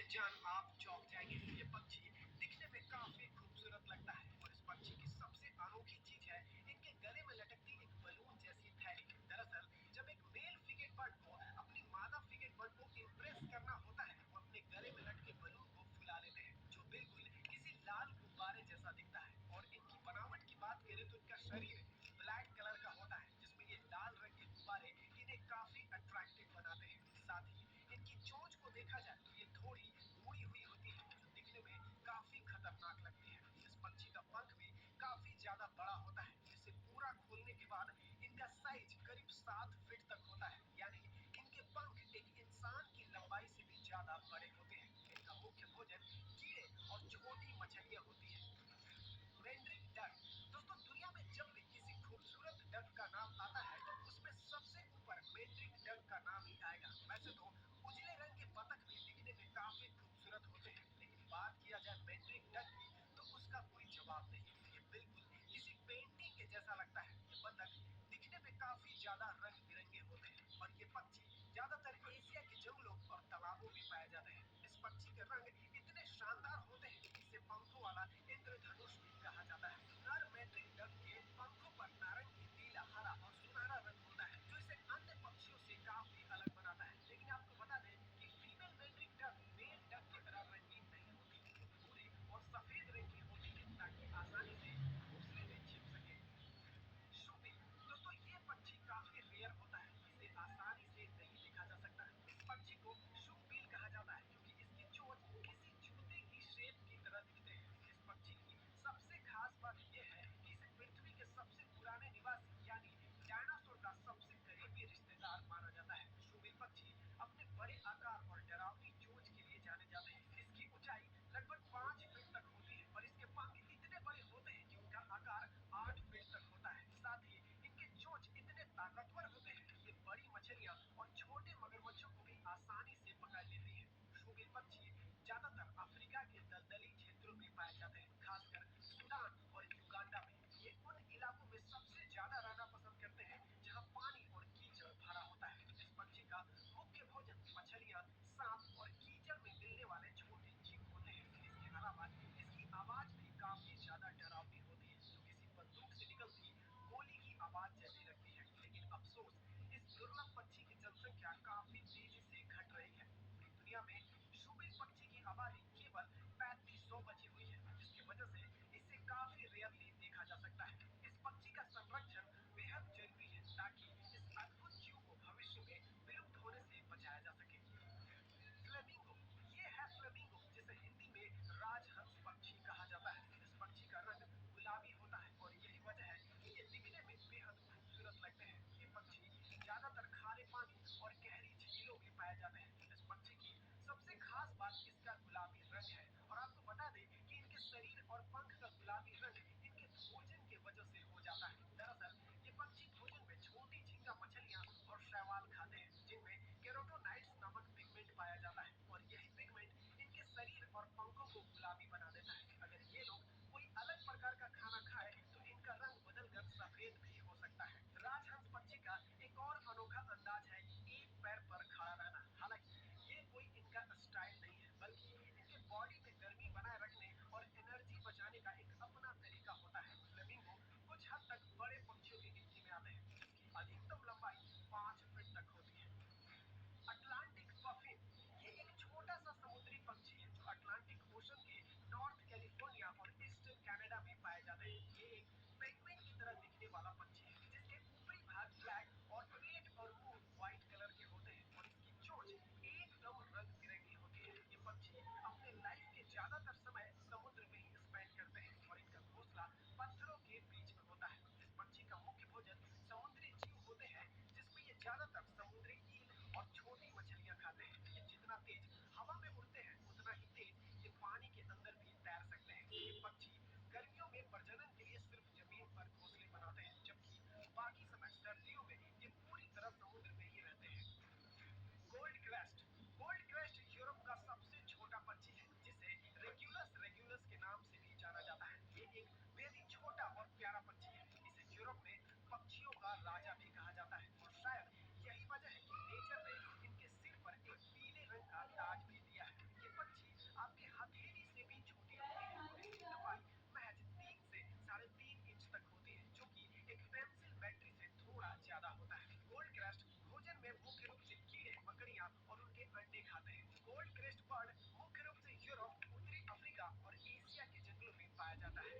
जान आप चौंक जाएंगे। ये पक्षी दिखने में काफी खूबसूरत लगता है और इस पक्षी की सबसे अनोखी चीज है इनके गले में लटकती एक बलून जैसी थैली। दरअसल जब एक मेल फ्रिगेट बर्ड को अपनी मादा फ्रिगेट बर्ड को इम्प्रेस करना होता है, वो अपने गले में लटके बलून को फुला लेते हैं, जो बिल्कुल किसी लाल गुब्बारे जैसा दिखता है। और इनकी बनावट की बात करें तो इनका शरीर ब्लैक कलर का होता है, जिसमें ये लाल रंग के गुब्बारे इन्हें काफी अट्रैक्टिव बनाते हैं। साथ ही इनकी चोंच को देखा जाए तो ये थोड़ी मुड़ी हुई होती है, जो दिखने में काफी खतरनाक लगती है। इस पक्षी का पंख भी काफी ज्यादा बड़ा होता है, जिसे पूरा खोलने के बाद इनका साइज करीब 7 फीट तक होता है, यानी इनके पंख एक इंसान की लंबाई से भी ज्यादा बड़े होते हैं। इनका मुख्य भोजन कीड़े और छोटी मछलियां होती है। मैंड्रिक डक। दोस्तों, दुनिया में जब भी किसी खूबसूरत डक का नाम आता है तो उसमें सबसे ऊपर मैंड्रिक डक का नाम ही आएगा। वैसे तो उजले रंग के बतख भी दिखने में काफी खूबसूरत होते हैं, लेकिन बात किया जाए मैंड्रिक डक की तो उसका कोई जवाब नहीं। ये बिल्कुल किसी पेंटिंग के जैसा लगता है। ये बतख दिखने में काफी ज्यादा रंग बिरंगे होते हैं और ये पक्षी ज्यादातर एशिया के जंगलों और तालाबों में पाए जाते हैं। इस पक्षी के रंग इतने शानदार होते हैं कि इसे पंखों वाला इंद्रधनुष भी कहा जाता है। हर मैट्रिक डक के पंखों पर नारंगी, नीला, हरा और सुनहरा रंग होता है, जो इसे अन्य पक्षियों से काफी अलग बनाता है। लेकिन आपको बता दें कि फीमेल मैट्रिक डक मेल डक की तरह रंगीन नहीं होती, वो भूरे और सफेद रंग की होती है ताकि आसानी से घोंसले में छिप सके। शूबिल। दोस्तों, ये पक्षी काफी रेयर होता है, इसे आसानी से नहीं देखा जा सकता। इस पक्षी को शूबिल कहा जाता है क्योंकि इसकी चोंच किसी जूते की शेप की तरह दिखते हैं। इस पक्षी की सबसे खास बात यह है कि इसे पृथ्वी के सबसे पुराने निवासी यानी डायनासोर का सबसे करीबी रिश्तेदार माना जाता है। शूबिल पक्षी अपने बड़े आकार और डरावनी चोंच के लिए जाने जाते हैं। इसकी ऊंचाई लगभग 5 फीट तक होती है और इसके पंख इतने बड़े होते हैं कि उनका आकार 8 फीट तक होता है। साथ ही इनके चोंच इतने ताकतवर होते हैं कि ये बड़ी मछलियां और छोटे मगरमच्छों को भी आसानी से पकड़ लेती है। शूबिल पक्षी ज्यादातर अफ्रीका के दलदली क्षेत्रों में पाए जाते हैं, खासकर सूडान और युगांडा में। ये उन इलाकों में सबसे ज्यादा रहना पसंद करते हैं जहां पानी और कीचड़ भरा होता है। इस पक्षी का मुख्य भोजन मछलियां, सांप और कीचड़ में मिलने वाले छोटे जीव होते हैं। इसके अलावा इसकी आवाज भी काफी ज्यादा डरावनी होती है, जो किसी बंदूक से निकलती गोली की आवाज जैसी लगती है। लेकिन अफसोस, इस दुर्लभ पक्षी की जनसंख्या काफी तेजी से घट रही है। पूरी दुनिया में शूबिल पक्षी की आबादी केवल 3500 बची हुई है, जिसकी वजह से इसे काफी रेयरली देखा जा सकता है। इस पक्षी का संरक्षण बेहद जरूरी है ताकि इस अद्भुत जीव को भविष्य में विलुप्त होने से बचाया जा सके। फ्लेमिंगो। ये है फ्लेमिंगो, जिसे हिंदी में राजहंस पक्षी कहा जाता है। इस पक्षी का रंग गुलाबी होता है और यही वजह है कि ये दिखने में बेहद खूबसूरत लगते हैं। ये पक्षी ज्यादातर खारे पानी और गहरी झीलों में पाए जाते हैं। इस पक्षी की सबसे खास बात इसका गुलाबी रंग है और आपको बता दें कि इनके शरीर और पंख का गुलाबी रंग इनके भोजन की वजह से हो जाता है। दरअसल ये पक्षी भोजन में छोटी झींगा मछलियां और शैवाल खाते हैं, जिनमें केरोटोनाइट्स नामक पिगमेंट पाया जाता है और यही पिगमेंट इनके शरीर और पंखों को गुलाबी बना देता है। अगर ये लोग कोई अलग प्रकार का खाना खाए तो इनका रंग बदलकर सफेद भी हो सकता है। राजहंस पक्षी का एक और अनोखा अंदाज है एक पैर पर खड़ा रहना। हालांकि ये कोई इनका स्टाइल नहीं है, बल्कि इनके बॉडी में गर्मी बनाए रखने और एनर्जी बचाने का एक अपना तरीका होता है। फ्लेमिंगो कुछ हद तक बड़े पक्षियों की गिनती में आते हैं, जिनकी अधिकतम लंबाई 5 फीट तक होती है। Atlantic puffin. ये एक छोटा सा समुद्री पक्षी है जो अटलांटिक ओशन के नॉर्थ कैलिफोर्निया और ईस्टर्न कनाडा में पाए जाते हैं। ये एक पेंगुइन की तरह दिखने वाला पक्षी है, जिसके ऊपरी भाग ब्लैक और पेट और मुंह व्हाइट कलर के होते हैं और इसकी चोंच एकदम रंग बिरंगी होती है। ये पक्षी अपने लाइफ के ज्यादातर समय समुद्र में ही स्पेंड करते हैं और इनका घोंसला पत्थरों के बीच में होता है। इस पक्षी का मुख्य भोजन समुद्री जीव होते हैं, जिसमें ये ज्यादातर समुद्री ईल और छोटी मछलियां खाते हैं। ये जितना तेज हवा में उड़ते हैं उतना ही तेज ये पानी के अंदर भी तैर सकते हैं। ये पक्षी गर्मियों में प्रजनन के लिए सिर्फ जमीन पर घोंसले बनाते हैं, जबकि बाकी समय सर्दियों में ये पूरी तरह समुद्र में ही रहते हैं। Gold crest. Gold crest Europe का सबसे छोटा पक्षी है, जिसे रेगुलस रेगुलस के नाम से भी जाना जाता है। ये एक बेहद ही छोटा और प्यारा पक्षी है। इसे यूरोप में पक्षियों का राजा भी कहा जाता है और शायद यही वजह है कि नेचर ने इनके सिर पर एक पीले रंग का ताज भी दिया है। ये पक्षी एशिया के जंगलों में पाया जाता है।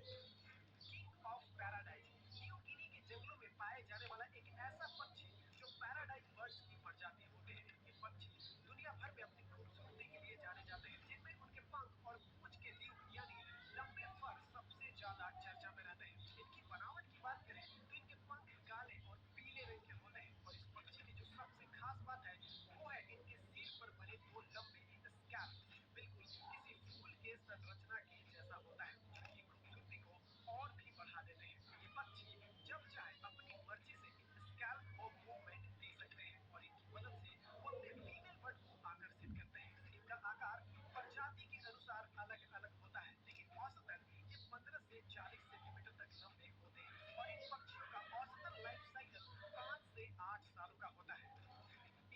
King of paradise New Guinea के जंगलों में पाए जाने वाला एक ऐसा पक्षी जो पैराडाइज बर्ड्स की प्रजाति होते हैं। ये पक्षी दुनिया भर में अपनी खूबसूरती के लिए जाने जाते हैं, जिनमें उनके पंख और पूंछ के ल्यूक यानी लंबे फर सबसे ज्यादा चर्चा में रहते हैं। इनकी बनावट की बात करें तो इनके पंख काले और पीले रंग के होते हैं, और इस पक्षी की जो सबसे खास बात है वो है इनके सिर पर बने दो लंबे स्कैल्प, बिल्कुल किसी फूल के संरचना के जैसा होता है, जो इनकी खूबसूरती को और भी बढ़ा देते हैं। ये पक्षी जब चाहे अपनी मर्जी से इन स्कैल्प को मूवमेंट दे सकते हैं, और इनकी मदद से वो अपने फीमेल बर्ड को आकर्षित करते हैं। इनका आकार प्रजाति के अनुसार अलग अलग होता है, लेकिन औसतन ये 15 से 40 सेंटीमीटर तक लंबे होते हैं, और इन पक्षियों का औसतन लाइफ साइकिल 5 से 8 सालों का होता है।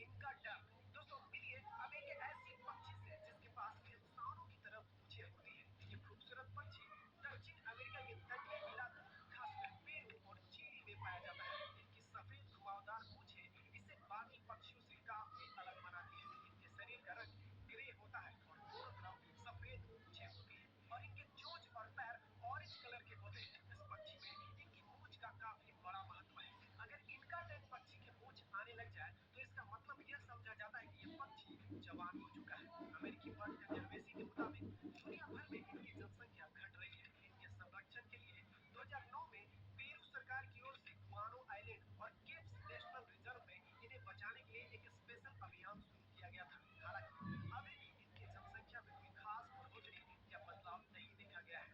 इनका डर दोस्तों, मिलिए अब एक ऐसी पक्षी से जिसके पास इंसानों की तरह पूंछें होती हैं। ये खूबसूरत पक्षी दक्षिण अमेरिका के तटीय इलाकों, खासकर पेरू और चिली में पाया जाता है। इनकी सफेद घुमावदार पूंछें इसे बाकी पक्षियों से काफी अलग बनाती है। इनके शरीर का रंग ग्रे होता है और दोनों तरफ सफेद पूंछें होती हैं, और इनके चोंच और पैर ऑरेंज कलर के होते हैं। इस पक्षी में इनकी मूंछ का काफी बड़ा महत्व है। अगर इनका टैग पक्षी की मूंछ आने लग जाए तो इसका मतलब यह समझा जाता है कि यह पक्षी जवान हो चुका है। अमेरिकी बर्ड कंजर्वेसी के मुताबिक दुनिया भर में इनकी जनसंख्या घट रही है। इनके संरक्षण के लिए 2009 में पेरू सरकार की ओर से गुआनो आइलैंड और केप्स नेशनल रिजर्व में इन्हें बचाने के लिए एक स्पेशल अभियान शुरू किया गया था। हालांकि अभी भी इनकी जनसंख्या में कोई खास बढ़ोतरी या बदलाव नहीं देखा गया है।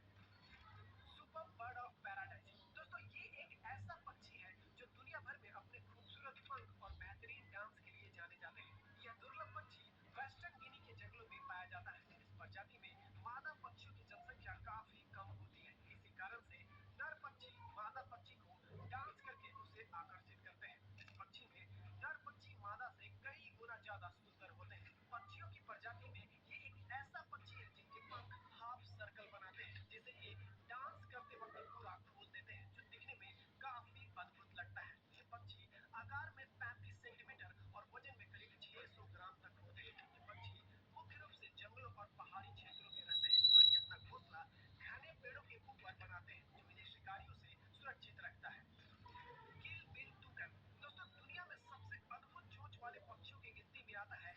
सुपर बर्ड ऑफ पैराडाइज दोस्तों, ये एक ऐसा पक्षी है जो दुनिया भर में अपने खूबसूरत पंख और बेहतरीन डांस के लिए जाने जाते हैं। यह दुर्लभ पक्षी वेस्टर्न गिनी के जंगलों में पाया जाता है। इस प्रजाति में मादा पक्षियों की जनसंख्या काफी कम होती है। इसी कारण से नर पक्षी मादा पक्षी को डांस करके उसे आकर्षित करते हैं। इस पक्षी में नर पक्षी मादा से कई गुना ज्यादा सुंदर होते हैं। पक्षियों की प्रजाति में ये एक ऐसा पक्षी है जिनके पंख हाफ सर्कल बनाते हैं, जिसे ये डांस करते वक्त पूरा खोल देते हैं, जो दिखने में काफी अद्भुत लगता है। ये पक्षी आकार में 35 सेंटीमीटर और वजन में करीब 600 ग्राम तक होते हैं। ये पक्षी मुख्य रूप से जंगलों और पहाड़ी क्षेत्रों में रहते हैं, और ये अपना घोंसला घने पेड़ों के ऊपर बनाते हैं, जो इन्हें शिकारियों से सुरक्षित रखता है। किल बिल टूकन दोस्तों, दुनिया में सबसे अद्भुत चोंच वाले पक्षियों की गिनती में आता है